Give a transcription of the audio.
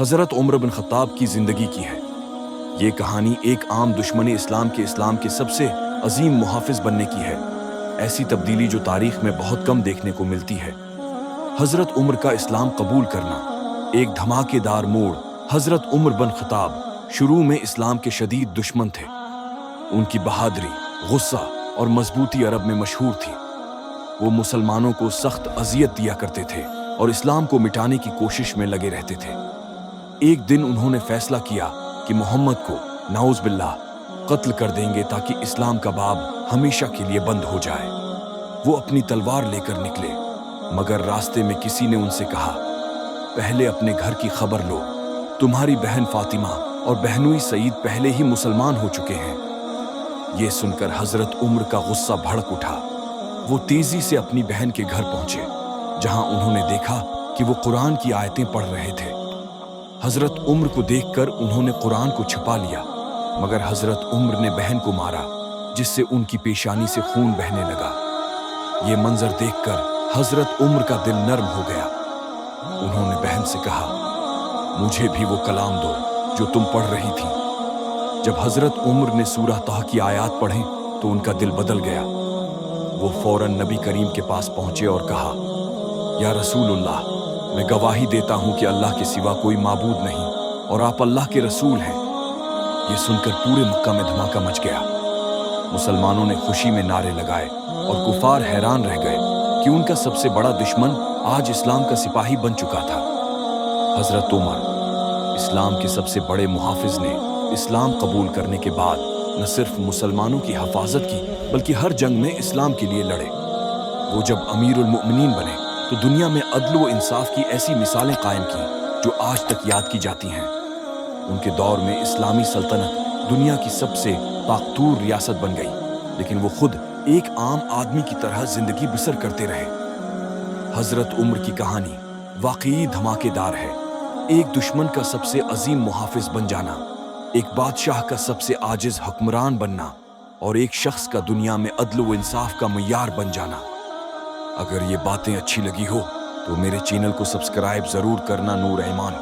حضرت عمر بن خطاب کی زندگی کی ہے۔ یہ کہانی ایک عام دشمن اسلام کے سب سے عظیم محافظ بننے کی ہے۔ ایسی تبدیلی جو تاریخ میں بہت کم دیکھنے کو ملتی ہے۔ حضرت عمر کا اسلام قبول کرنا ایک دھماکے دار موڑ۔ حضرت عمر بن خطاب شروع میں اسلام کے شدید دشمن تھے۔ ان کی بہادری، غصہ اور مضبوطی عرب میں مشہور تھی۔ وہ مسلمانوں کو سخت اذیت دیا کرتے تھے اور اسلام کو مٹانے کی کوشش میں لگے رہتے تھے۔ ایک دن انہوں نے فیصلہ کیا کہ محمد کو نعوذ باللہ قتل کر دیں گے تاکہ اسلام کا باب ہمیشہ کے لیے بند ہو جائے۔ وہ اپنی تلوار لے کر نکلے، مگر راستے میں کسی نے ان سے کہا، پہلے اپنے گھر کی خبر لو، تمہاری بہن فاطمہ اور بہنوئی سعید پہلے ہی مسلمان ہو چکے ہیں۔ یہ سن کر حضرت عمر کا غصہ بھڑک اٹھا۔ وہ تیزی سے اپنی بہن کے گھر پہنچے، جہاں انہوں نے دیکھا کہ وہ قرآن کی آیتیں پڑھ رہے تھے۔ حضرت عمر کو دیکھ کر انہوں نے قرآن کو چھپا لیا، مگر حضرت عمر نے بہن کو مارا، جس سے ان کی پیشانی سے خون بہنے لگا۔ یہ منظر دیکھ کر حضرت عمر کا دل نرم ہو گیا۔ انہوں نے بہن سے کہا، مجھے بھی وہ کلام دو جو تم پڑھ رہی تھی۔ جب حضرت عمر نے سورہ طہ کی آیات پڑھیں تو ان کا دل بدل گیا۔ وہ فوراً نبی کریم کے پاس پہنچے اور کہا، یا رسول اللہ، میں گواہی دیتا ہوں کہ اللہ کے سوا کوئی معبود نہیں اور آپ اللہ کے رسول ہیں۔ یہ سن کر پورے مکہ میں دھماکہ مچ گیا۔ مسلمانوں نے خوشی میں نعرے لگائے اور کفار حیران رہ گئے کہ ان کا سب سے بڑا دشمن آج اسلام کا سپاہی بن چکا تھا۔ حضرت عمر، اسلام کے سب سے بڑے محافظ، نے اسلام قبول کرنے کے بعد نہ صرف مسلمانوں کی حفاظت کی بلکہ ہر جنگ میں اسلام کے لیے لڑے۔ وہ جب امیر المؤمنین بنے تو دنیا میں عدل و انصاف کی ایسی مثالیں قائم کی جو آج تک یاد کی جاتی ہیں۔ ان کے دور میں اسلامی سلطنت دنیا کی سب سے طاقتور ریاست بن گئی، لیکن وہ خود ایک عام آدمی کی طرح زندگی بسر کرتے رہے۔ حضرت عمر کی کہانی واقعی دھماکے دار ہے۔ ایک دشمن کا سب سے عظیم محافظ بن جانا، ایک بادشاہ کا سب سے عاجز حکمران بننا، اور ایک شخص کا دنیا میں عدل و انصاف کا معیار بن جانا۔ اگر یہ باتیں اچھی لگی ہو تو میرے چینل کو سبسکرائب ضرور کرنا۔ نور ایمان۔